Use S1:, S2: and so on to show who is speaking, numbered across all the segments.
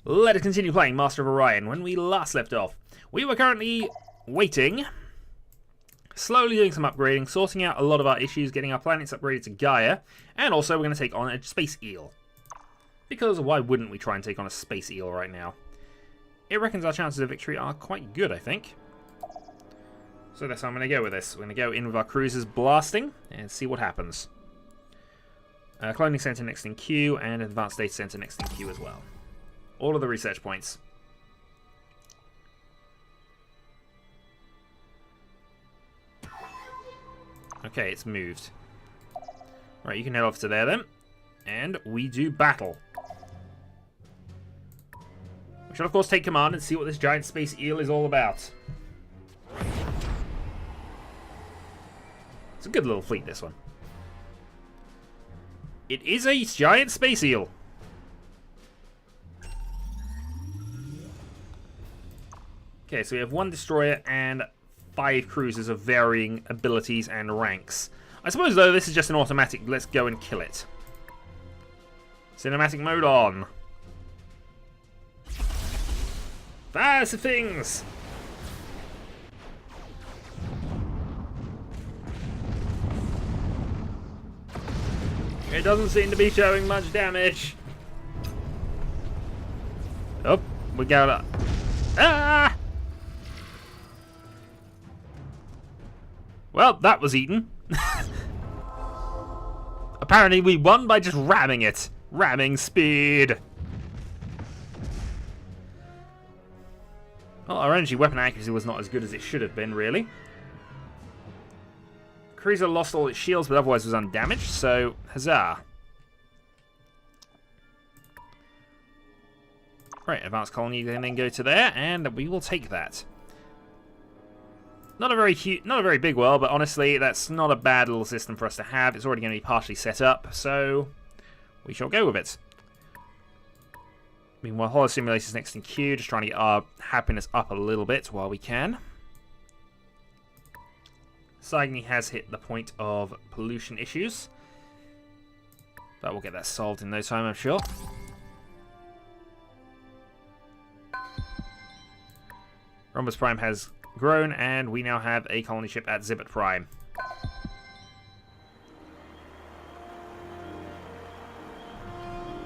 S1: Let us continue playing Master of Orion. When we last left off, we were currently waiting, slowly doing some upgrading, sorting out a lot of our issues, getting our planets upgraded to Gaia, and also we're going to take on a space eel. Because why wouldn't we try and take on a space eel right now? It reckons our chances of victory are quite good, I think. So that's how I'm going to go with this. We're going to go in with our cruisers blasting and see what happens. Cloning center next in queue, and advanced data center next in queue as well. All of the research points. Okay, it's moved. Right, you can head off to there then. And we do battle. We shall of course take command and see what this giant space eel is all about. It's a good little fleet, this one. It is a giant space eel. Okay, so we have one destroyer and 5 cruisers of varying abilities and ranks. I suppose, though, this is just an automatic. Let's go and kill it. Cinematic mode on. Fire some things! It doesn't seem to be showing much damage. Oh, we got a... Ah! Well, that was eaten. Apparently we won by just ramming it. Ramming speed. Well, our energy weapon accuracy was not as good as it should have been, really. Cruiser lost all its shields, but otherwise was undamaged, so huzzah. Right, advanced colony can then go to there, and we will take that. Not a very big world, but honestly, that's not a bad little system for us to have. It's already going to be partially set up, so we shall go with it. Meanwhile, Holo Simulator's next in queue, just trying to get our happiness up a little bit while we can. Cygony has hit the point of pollution issues, but we'll get that solved in no time, I'm sure. Rhombus Prime has grown, and we now have a colony ship at Zibbet Prime.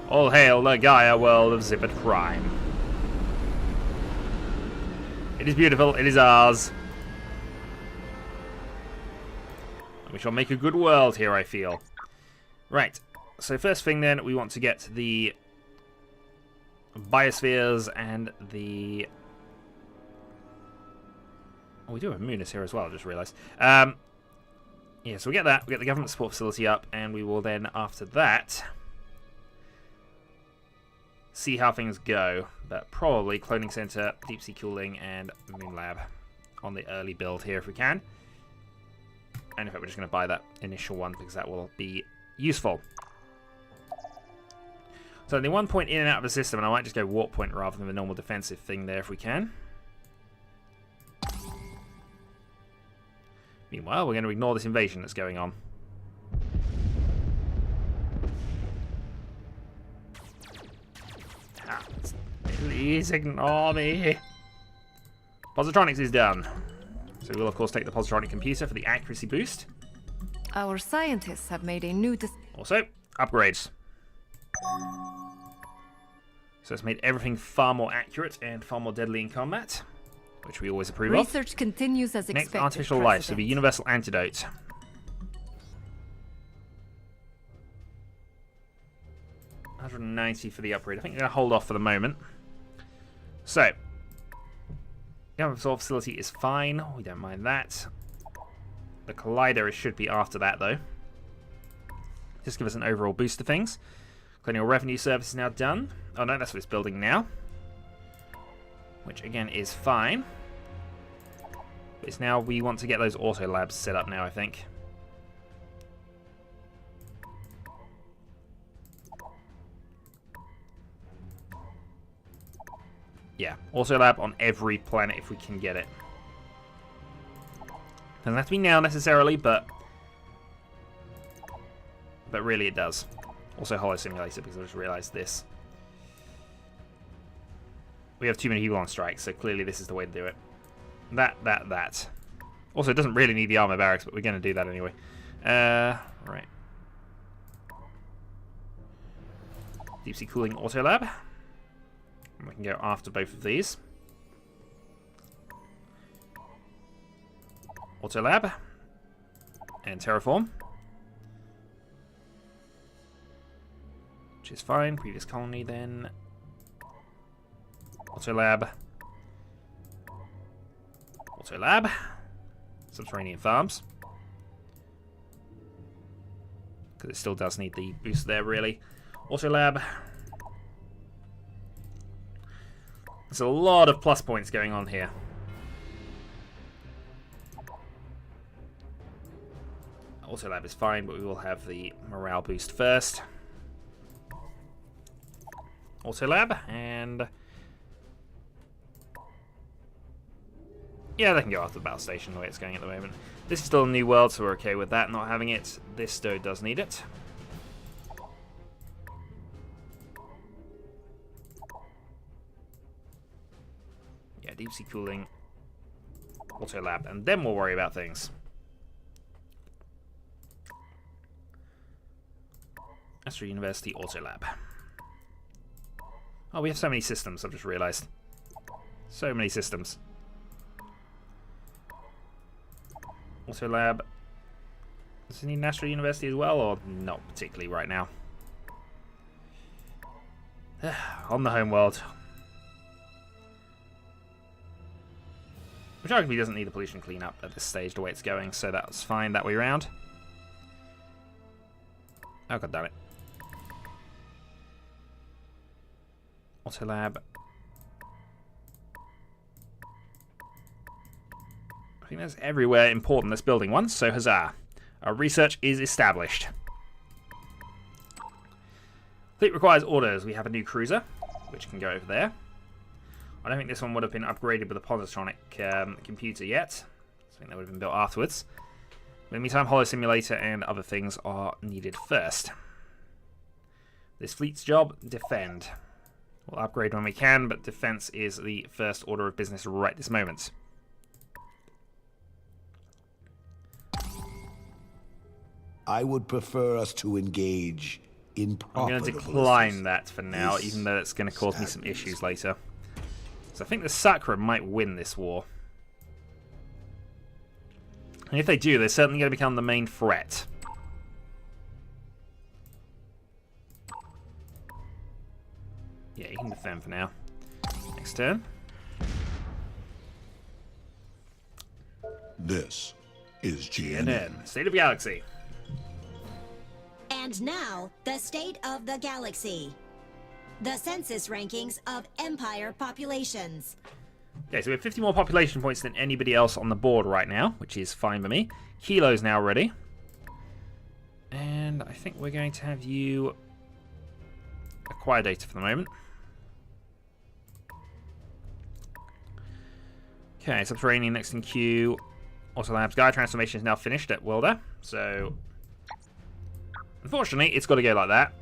S1: All hail the Gaia world of Zibbet Prime. It is beautiful, it is ours. We shall make a good world here, I feel. Right, so first thing then, we want to get the biospheres and the... Oh, we do have Moonus here as well, I just realised. Yeah, so we get that, we get the government support facility up, and we will then, after that, see how things go. But probably cloning center, deep sea cooling, and Moon Lab on the early build here if we can. And in fact, we're just going to buy that initial one because that will be useful. So only one point in and out of the system, and I might just go warp point rather than the normal defensive thing there if we can. Meanwhile, we're going to ignore this invasion that's going on. Please ignore me. Positronics is done. So we will, of course, take the Positronic computer for the accuracy boost.
S2: Our scientists have made a new...
S1: Also, upgrades. So it's made everything far more accurate and far more deadly in combat, which we always approve of.
S2: Research continues as expected.
S1: Next, artificial life, so the universal antidote. $190 for the upgrade. I think we're going to hold off for the moment. So, government support facility is fine. We don't mind that. The collider should be after that, though. Just give us an overall boost to things. Colonial revenue service is now done. Oh no, that's what it's building now. Which again is fine. It's now we want to get those auto labs set up now, I think. Yeah, auto lab on every planet if we can get it. Doesn't have to be now necessarily, but really it does. Also Holo Simulator, because I just realised this. We have too many people on strike, so clearly this is the way to do it. That. Also, it doesn't really need the armor barracks, but we're going to do that anyway. Right. Deep sea cooling auto lab. We can go after both of these. Auto lab. And terraform. Which is fine. Previous colony then. Auto lab. Auto lab. Subterranean farms. Because it still does need the boost there, really. Auto lab. There's a lot of plus points going on here. Auto lab is fine, but we will have the morale boost first. Auto lab, and yeah, they can go after the battle station the way it's going at the moment. This is still a new world, so we're okay with that not having it. This though does need it. Yeah, deep sea cooling, auto lab, and then we'll worry about things. Master of University auto lab. Oh, we have so many systems, I've just realised. So many systems. Auto lab. Does it need National University as well, or not particularly right now? On the home world. Which arguably doesn't need the pollution cleanup at this stage the way it's going, so that's fine that way around. Oh, god damn it. Auto lab. I think that's everywhere important that's building one, so huzzah. Our research is established. Fleet requires orders. We have a new cruiser, which can go over there. I don't think this one would have been upgraded with a positronic computer yet. I think that would have been built afterwards. But in the meantime, Holo Simulator and other things are needed first. This fleet's job, defend. We'll upgrade when we can, but defense is the first order of business right this moment.
S3: I would prefer us to engage in profitable.
S1: I'm going to decline that for now, even though it's going to cause me some issues later. So I think the Sakura might win this war. And if they do, they're certainly going to become the main threat. Yeah, you can defend for now. Next turn.
S3: This is GNN.
S1: GNN, State of Galaxy.
S4: And now, the state of the galaxy. The census rankings of Empire populations.
S1: Okay, so we have 50 more population points than anybody else on the board right now, which is fine by me. Kilo's now ready. And I think we're going to have you acquire data for the moment. Okay, subterranean next in queue. Also, Labs Gaia transformation is now finished at Wilder, so unfortunately, it's got to go like that.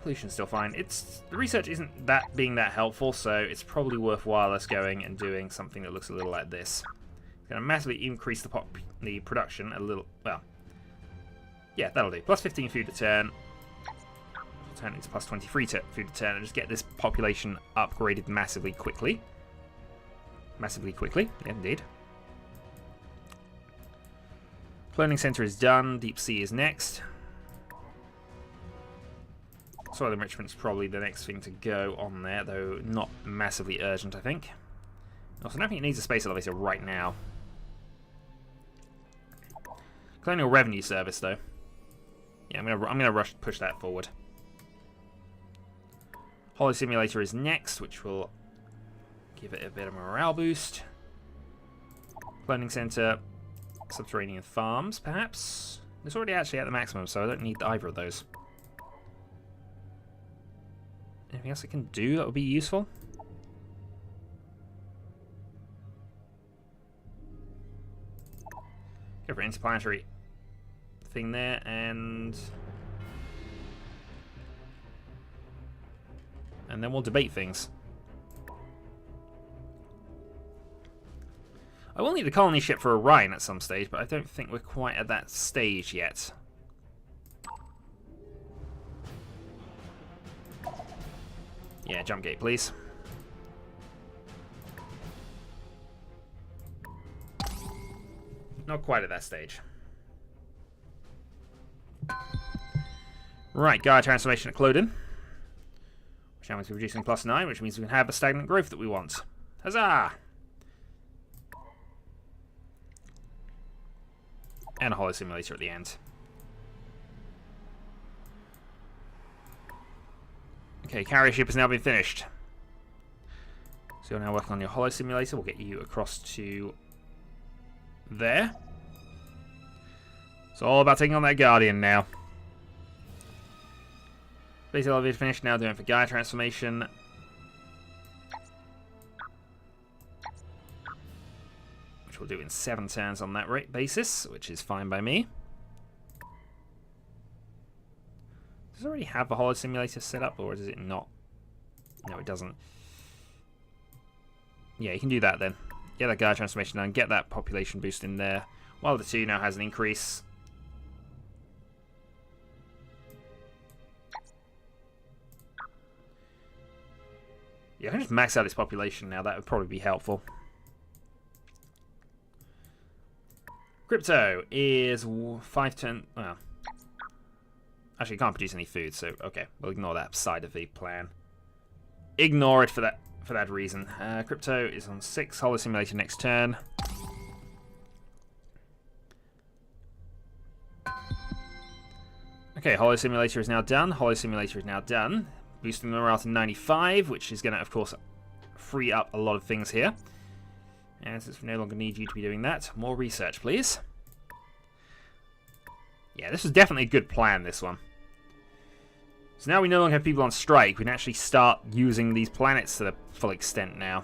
S1: Pollution's still fine. The research isn't being that helpful, so it's probably worthwhile us going and doing something that looks a little like this. It's going to massively increase the production a little. Well, yeah, that'll do. Plus 15 food a turn. Turn into plus 23 food a turn, and just get this population upgraded massively quickly. Massively quickly, yeah, indeed. Cloning center is done. Deep sea is next. Soil enrichment's probably the next thing to go on there, though not massively urgent, I think. Also, I don't think it needs a space elevator right now. Colonial Revenue Service, though. Yeah, I'm gonna push that forward. Holo Simulator is next, which will give it a bit of a morale boost. Cloning Center, Subterranean Farms, perhaps. It's already actually at the maximum, so I don't need either of those. Anything else I can do that would be useful? Go for interplanetary thing there, and and then we'll debate things. I will need a colony ship for Orion at some stage, but I don't think we're quite at that stage yet. Yeah, jump gate, please. Not quite at that stage. Right, Gaia transformation at Clodin. Which happens to be producing +9, which means we can have the stagnant growth that we want. Huzzah! And a holo simulator at the end. Okay, carrier ship has now been finished. So you're now working on your holo simulator. We'll get you across to there. It's all about taking on that Guardian now. Base elevator finished, now doing it for Gaia transformation. Which we'll do in 7 turns on that rate basis, which is fine by me. Does it already have the holo simulator set up, or does it not? No, it doesn't. Yeah, you can do that then. Get that Gaia transformation done, get that population boost in there, while the 2 now has an increase. Yeah, I can just max out its population now, that would probably be helpful. Crypto is 5 turn... Well, actually, it can't produce any food, so okay, we'll ignore that side of the plan. Ignore it for that reason. Crypto is on 6, holo simulator next turn. Okay, holo simulator is now done. Holo simulator is now done. Boosting the morale to 95, which is going to, of course, free up a lot of things here. And since we no longer need you to be doing that, more research, please. Yeah, this was definitely a good plan, this one. So now we no longer have people on strike. We can actually start using these planets to the full extent now.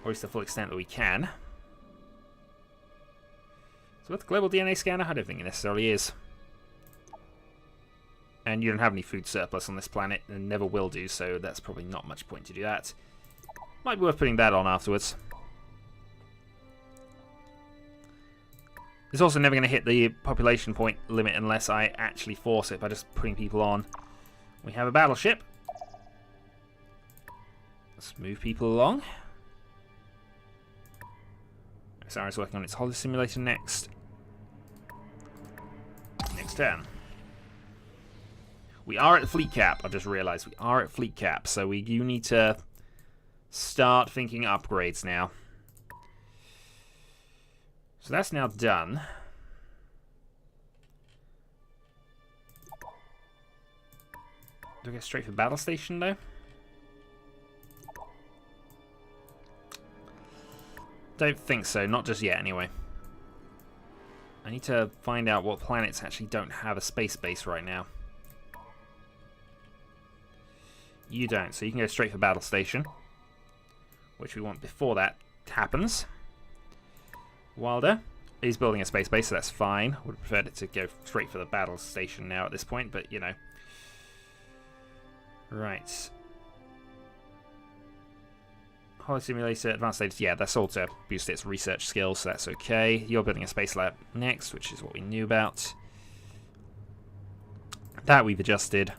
S1: Or at least the full extent that we can. So with the global DNA scanner, I don't think it necessarily is. And you don't have any food surplus on this planet, and never will do, so that's probably not much point to do that. Might be worth putting that on afterwards. It's also never going to hit the population point limit unless I actually force it by just putting people on. We have a battleship. Let's move people along. Sarah's working on its holo simulator next. Next turn. We are at the fleet cap. I've just realised we are at fleet cap, so we do need to start thinking upgrades now. So that's now done. Do I get straight for battle station though? Don't think so, not just yet anyway. I need to find out what planets actually don't have a space base right now. You don't, so you can go straight for battle station, which we want before that happens. Wilder is building a space base, so that's fine. Would have preferred it to go straight for the battle station now at this point, but you know. Right. Holo simulator, advanced status, yeah, that's all to boost its research skills, so that's okay. You're building a space lab next, which is what we knew about. That we've adjusted.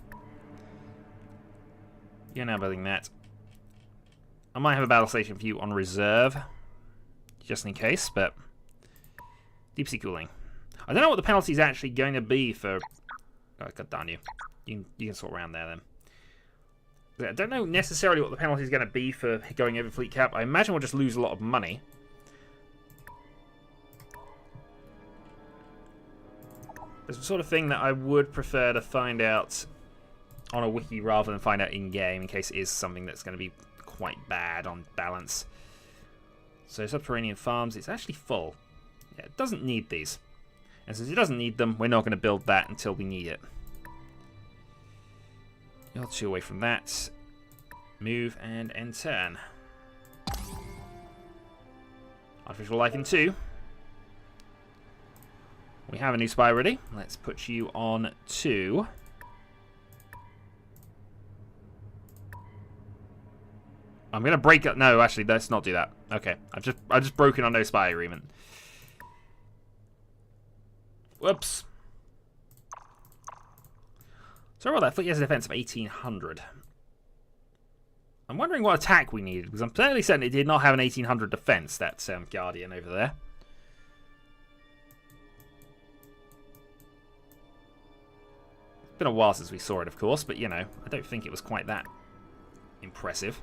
S1: You're now building that. I might have a battle station for you on reserve, just in case, but deep sea cooling. I don't know what the penalty is actually going to be for... Oh, God darn you. You can sort around there then. I don't know necessarily what the penalty is going to be for going over fleet cap. I imagine we'll just lose a lot of money. It's the sort of thing that I would prefer to find out on a wiki rather than find out in-game, in case it is something that's going to be quite bad on balance. So subterranean farms, it's actually full. Yeah, it doesn't need these. And since it doesn't need them, we're not going to build that until we need it. You're 2 away from that. Move and end turn. Artificial life in 2. We have a new spy ready. Let's put you on 2. I'm gonna break up. No, actually, let's not do that. Okay, I've just broken our no spy agreement. Whoops. So roll that fleet has a defense of 1800. I'm wondering what attack we needed, because I'm fairly certain it did not have an 1800 defense, that Guardian over there. It's been a while since we saw it, of course, but you know, I don't think it was quite that impressive.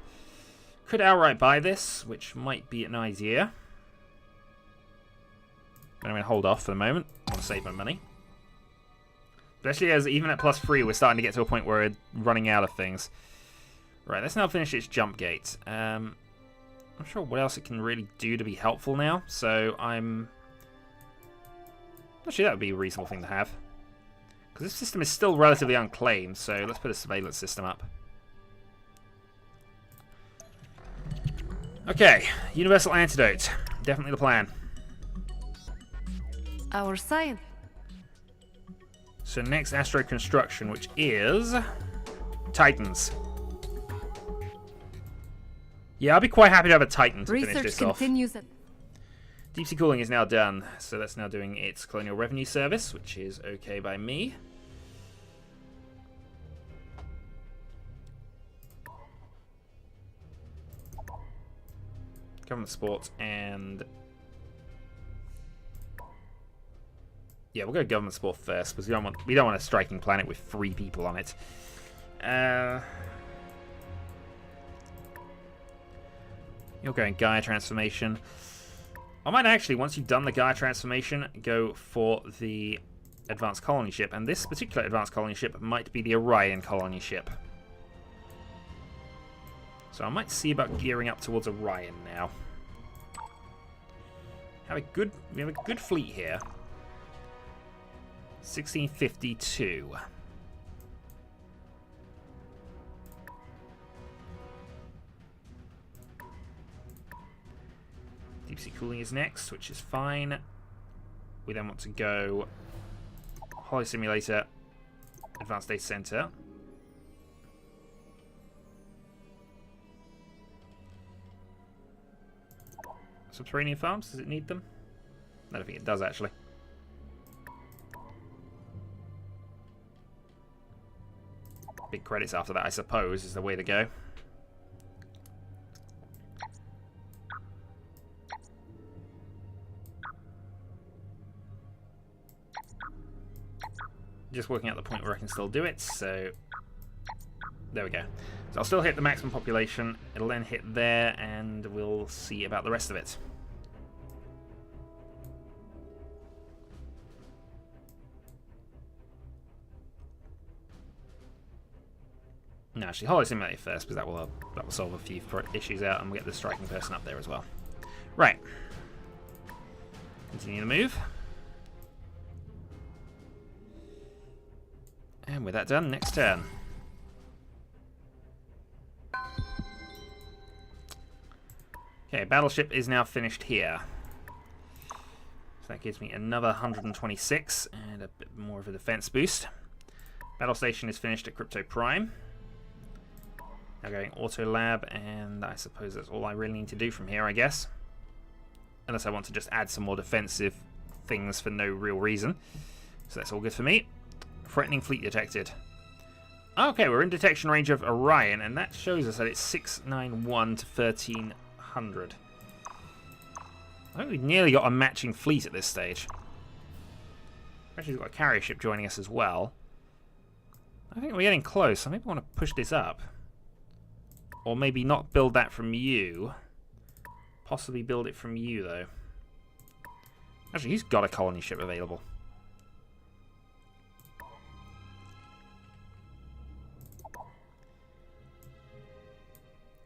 S1: Could outright buy this, which might be an idea. But I'm going to hold off for the moment. I want to save my money. Especially as even at +3, we're starting to get to a point where we're running out of things. Right, let's now finish its jump gate. I'm not sure what else it can really do to be helpful now, so I'm... Actually, that would be a reasonable thing to have. Because this system is still relatively unclaimed, so let's put a surveillance system up. Okay, universal antidote. Definitely the plan.
S2: Our science.
S1: So next, asteroid construction, which is Titans. Yeah, I'll be quite happy to have a Titan to finish this off.
S2: Continues at
S1: Deep sea cooling is now done, so that's now doing its colonial revenue service, which is okay by me. Government support and... Yeah, we'll go government support first, because we don't want a striking planet with 3 people on it. You're going Gaia transformation. I might actually, once you've done the Gaia transformation, go for the advanced colony ship. And this particular advanced colony ship might be the Orion colony ship. So I might see about gearing up towards Orion now. We have a good fleet here. 1652. Deep sea cooling is next, which is fine. We then want to go Holo Simulator, Advanced Data Center. Subterranean farms, does it need them? I don't think it does, actually. Big credits after that, I suppose, is the way to go. Just working out the point where I can still do it, so there we go. So I'll still hit the maximum population, it'll then hit there, and we'll see about the rest of it. No, actually, Holo Simulator first, because that will solve a few issues out, and we'll get the striking person up there as well. Right. Continue the move. And with that done, next turn. Okay, battleship is now finished here. So that gives me another 126 and a bit more of a defense boost. Battle station is finished at Crypto Prime. Now going Auto Lab, and I suppose that's all I really need to do from here, I guess. Unless I want to just add some more defensive things for no real reason. So that's all good for me. Threatening fleet detected. Okay, we're in detection range of Orion, and that shows us that it's 691 to 1300. I think we've nearly got a matching fleet at this stage. Actually, we've got a carrier ship joining us as well. I think we're getting close. I maybe want to push this up. Or maybe not build that from you. Possibly build it from you, though. Actually, he's got a colony ship available.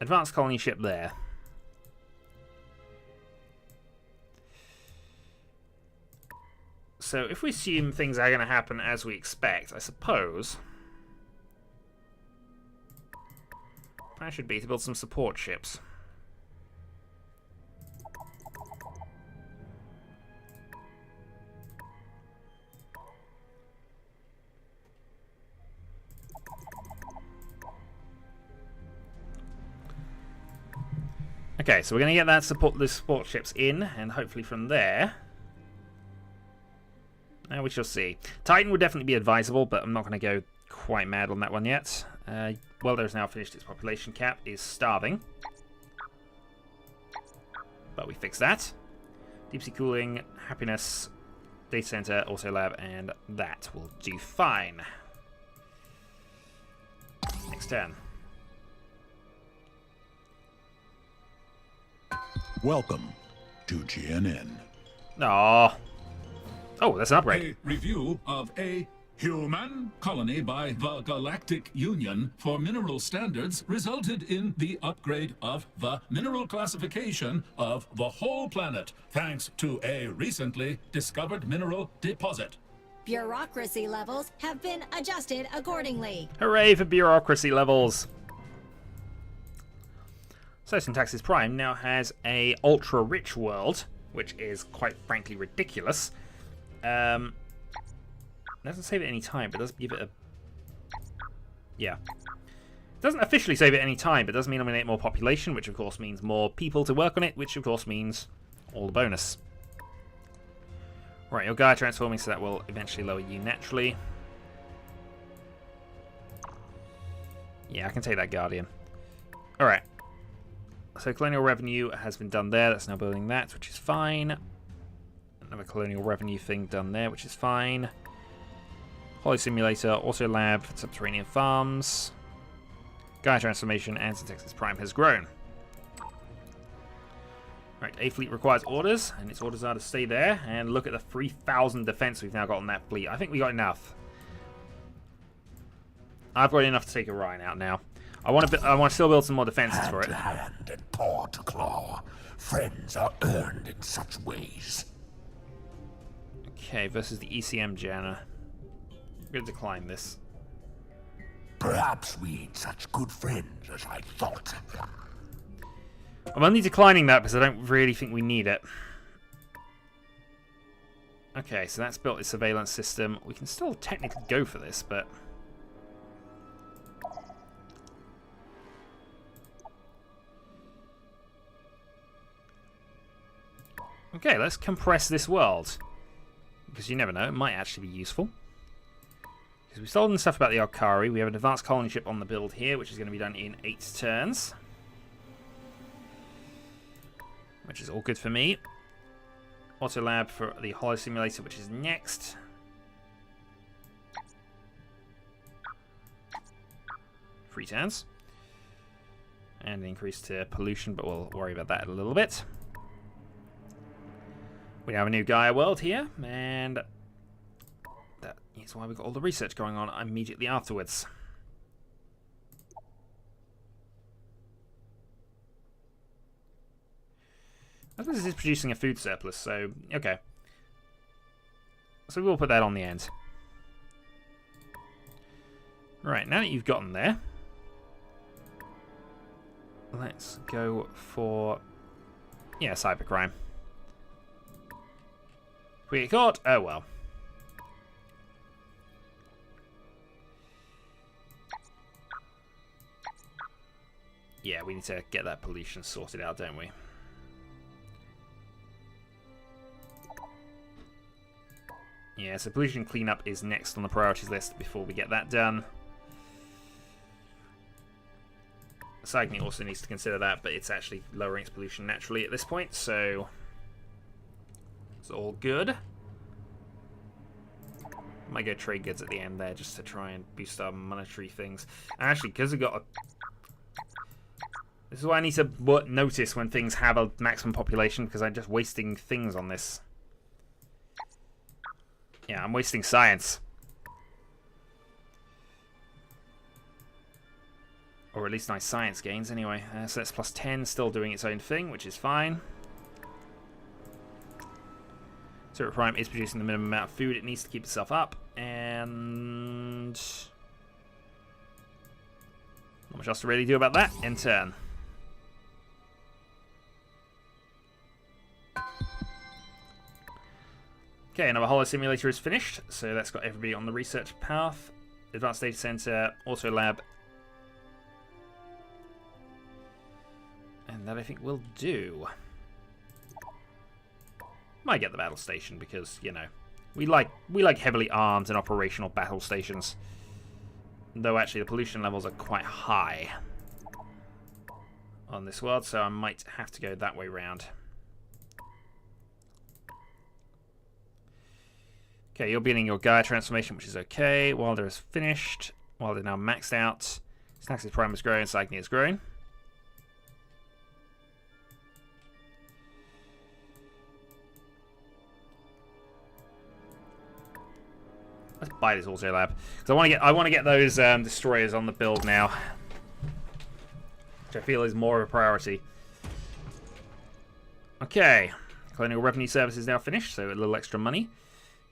S1: Advanced colony ship there. So if we assume things are going to happen as we expect, I suppose plan should be to build some support ships. Okay, so we're going to get the support ships in, and hopefully from there... we shall see. Titan would definitely be advisable, but I'm not going to go quite mad on that one yet. Welder has now finished its population cap, is starving. But we fixed that. Deep sea cooling, happiness, data center, auto lab, and that will do fine. Next turn.
S5: Welcome to GNN.
S1: Aww. Oh, that's an upgrade.
S6: A review of a human colony by the Galactic Union for mineral standards resulted in the upgrade of the mineral classification of the whole planet, thanks to a recently discovered mineral deposit.
S4: Bureaucracy levels have been adjusted accordingly.
S1: Hooray for bureaucracy levels. So Syntaxis Prime now has a ultra-rich world, which is quite frankly ridiculous. It doesn't save it any time, but does give it a... Yeah. It doesn't officially save it any time, but does mean eliminate more population, which of course means more people to work on it, which of course means all the bonus. Right, your Gaia transforming, so that will eventually lower you naturally. Yeah, I can take that Guardian. Alright. So colonial revenue has been done there. That's now building that, which is fine. Another colonial revenue thing done there, which is fine. Hollow Simulator, Auto Lab, Subterranean Farms. Gaia Transformation, and Syntaxis Prime has grown. Right, A fleet requires orders, and its orders are to stay there. And look at the 3,000 defense we've now got on that fleet. I think we got enough. I've got enough to take Orion out now. I want to still build some more defenses for it.
S3: Hand to hand and paw to claw. Friends are earned in such ways.
S1: Okay, versus the ECM Janna. I'm going to decline this.
S3: Perhaps we ain't such good friends as I thought.
S1: I'm only declining that because I don't really think we need it. Okay, so that's built a surveillance system. We can still technically go for this, but... Okay, let's compress this world. Because you never know, it might actually be useful. Because we've stolen stuff about the Alkari. We have an advanced colony ship on the build here, which is going to be done in 8 turns. Which is all good for me. Auto Lab for the Hollow Simulator, which is next. Free turns. And an increase to pollution, but we'll worry about that in a little bit. We have a new Gaia world here, and that is why we've got all the research going on immediately afterwards. I suppose this is producing a food surplus, so okay. So we'll put that on the end. Right, now that you've gotten there, let's go for, yeah, cybercrime. If we get caught, oh well. Yeah, we need to get that pollution sorted out, don't we? Yeah, so pollution cleanup is next on the priorities list before we get that done. Cycling also needs to consider that, but it's actually lowering its pollution naturally at this point, so it's all good. Might go trade goods at the end there just to try and boost our monetary things. And actually, because we've got a... This is why I need to notice when things have a maximum population, because I'm just wasting things on this. Yeah, I'm wasting science. Or at least nice science gains, anyway. So that's plus 10, still doing its own thing, which is fine. Zero Prime is producing the minimum amount of food it needs to keep itself up. And... not much else to really do about that. End turn. Okay, another Hollow Simulator is finished, so that's got everybody on the research path. Advanced Data Center, Auto Lab, And that I think will do. Might get the battle station because, you know, we like heavily armed and operational battle stations. Though actually the pollution levels are quite high on this world, so I might have to go that way round. Okay, you're beginning your Gaia transformation, which is okay. Wilder is finished. Wilder now maxed out. Snax's Prime is growing, Cygne is growing. Let's buy this auto lab because I want to get those destroyers on the build now, which I feel is more of a priority. Okay, Colonial Revenue Service is now finished, so a little extra money.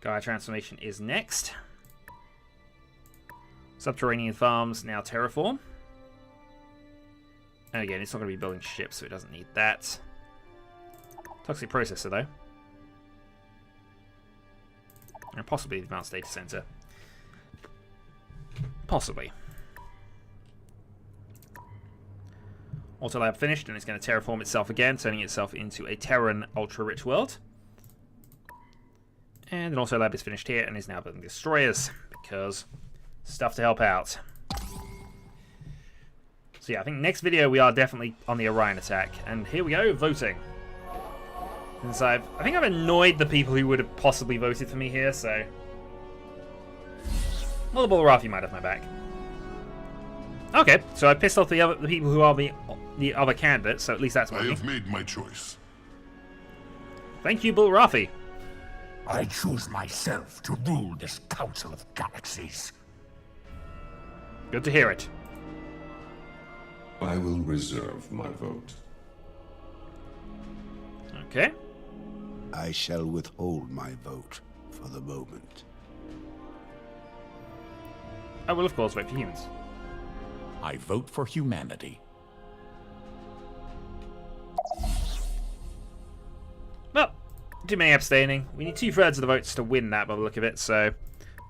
S1: Gaia Transformation is next. Subterranean Farms now terraform. And again, it's not going to be building ships, so it doesn't need that. Toxic Processor, though. And possibly the Advanced Data Center. Possibly. Autolab finished, and it's going to terraform itself again, turning itself into a Terran ultra-rich world. And an Autolab is finished here, and is now building destroyers, because stuff to help out. So yeah, I think next video we are definitely on the Orion attack. And here we go, voting. Since I think I've annoyed the people who would have possibly voted for me here, so... Well, the Bullrafi might have my back. Okay, so I pissed off the people who are the other candidates, so at least that's
S5: I
S1: working.
S5: have made my choice.
S1: Thank you, Bullrafi.
S7: I choose myself to rule this Council of Galaxies.
S1: Good to hear it.
S8: I will reserve my vote.
S1: Okay.
S3: I shall withhold my vote for the moment.
S1: I will, of course, vote for humans.
S7: I vote for humanity.
S1: Well, too many abstaining. We need 2/3 of the votes to win that by the look of it, so...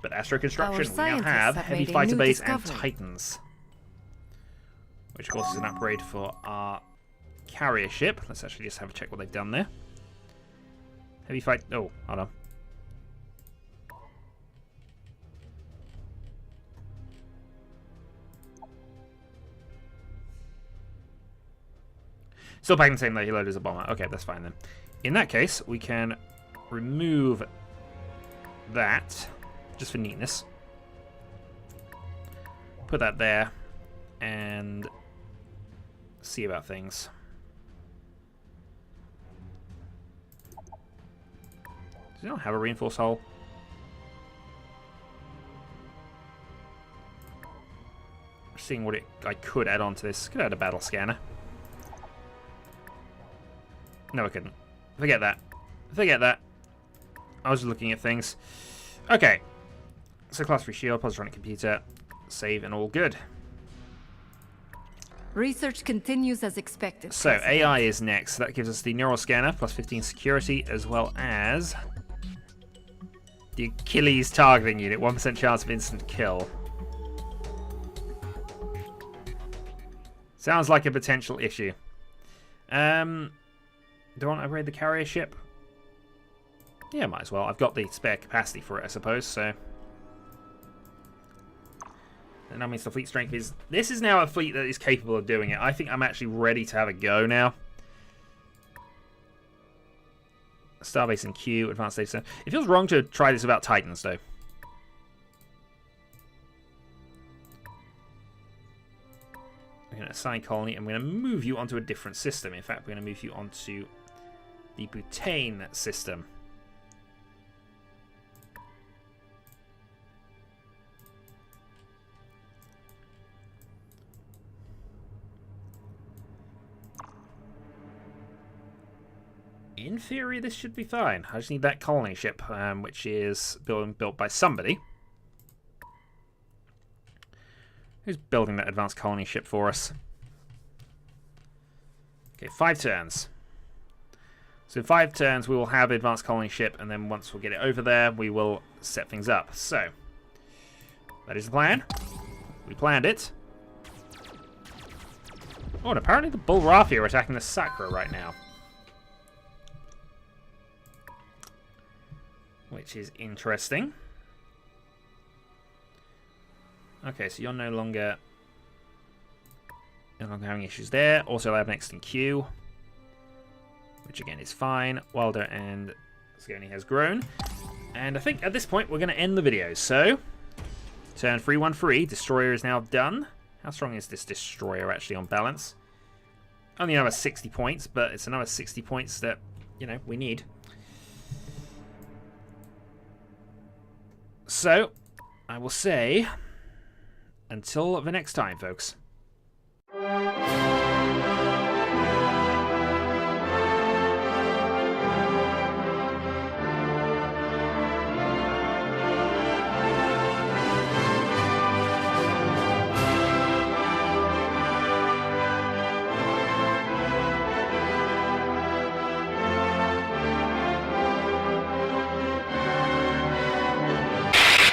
S1: But Astro Construction, we now
S2: scientists
S1: have
S2: have
S1: Heavy
S2: made a
S1: Fighter
S2: new
S1: Base and
S2: discovery.
S1: Titans. Which, of course, is an upgrade for our carrier ship. Let's actually just have a check what they've done there. Heavy fight... Oh, hold on. Still packing the same load as a bomber. Okay, that's fine then. In that case, we can remove that, just for neatness. Put that there, and see about things. Does it not have a reinforced hull? Seeing what I could add on to this. Could add a battle scanner. No, I couldn't. Forget that. Forget that. I was looking at things. Okay. So class 3 shield, positronic computer, save and all good.
S2: Research continues as expected.
S1: So
S2: President.
S1: AI is next. That gives us the neural scanner, plus 15 security, as well as the Achilles targeting unit, 1% chance of instant kill. Sounds like a potential issue. Do I want to upgrade the carrier ship? Yeah, might as well. I've got the spare capacity for it, I suppose, so... And that means the fleet strength is... This is now a fleet that is capable of doing it. I think I'm actually ready to have a go now. Starbase and Q, Advanced Data Center. It feels wrong to try this without Titans, though. I'm going to assign colony. I'm going to move you onto a different system. In fact, we're going to move you onto the butane system. In theory, this should be fine. I just need that colony ship, which is built by somebody. Who's building that advanced colony ship for us? Okay, 5 turns. So in 5 turns, we will have advanced colony ship, and then once we'll get it over there, we will set things up. So, that is the plan. We planned it. Oh, and apparently the Bulrathi are attacking the Sakra right now. Which is interesting. Okay, so you're no longer having issues there. Also, I have next in queue, which again is fine. Wilder and Scony has grown. And I think at this point we're going to end the video. So, turn 313. Destroyer is now done. How strong is this Destroyer actually on balance? Only another 60 points, but it's another 60 points that, you know, we need. So, I will say, until the next time, folks.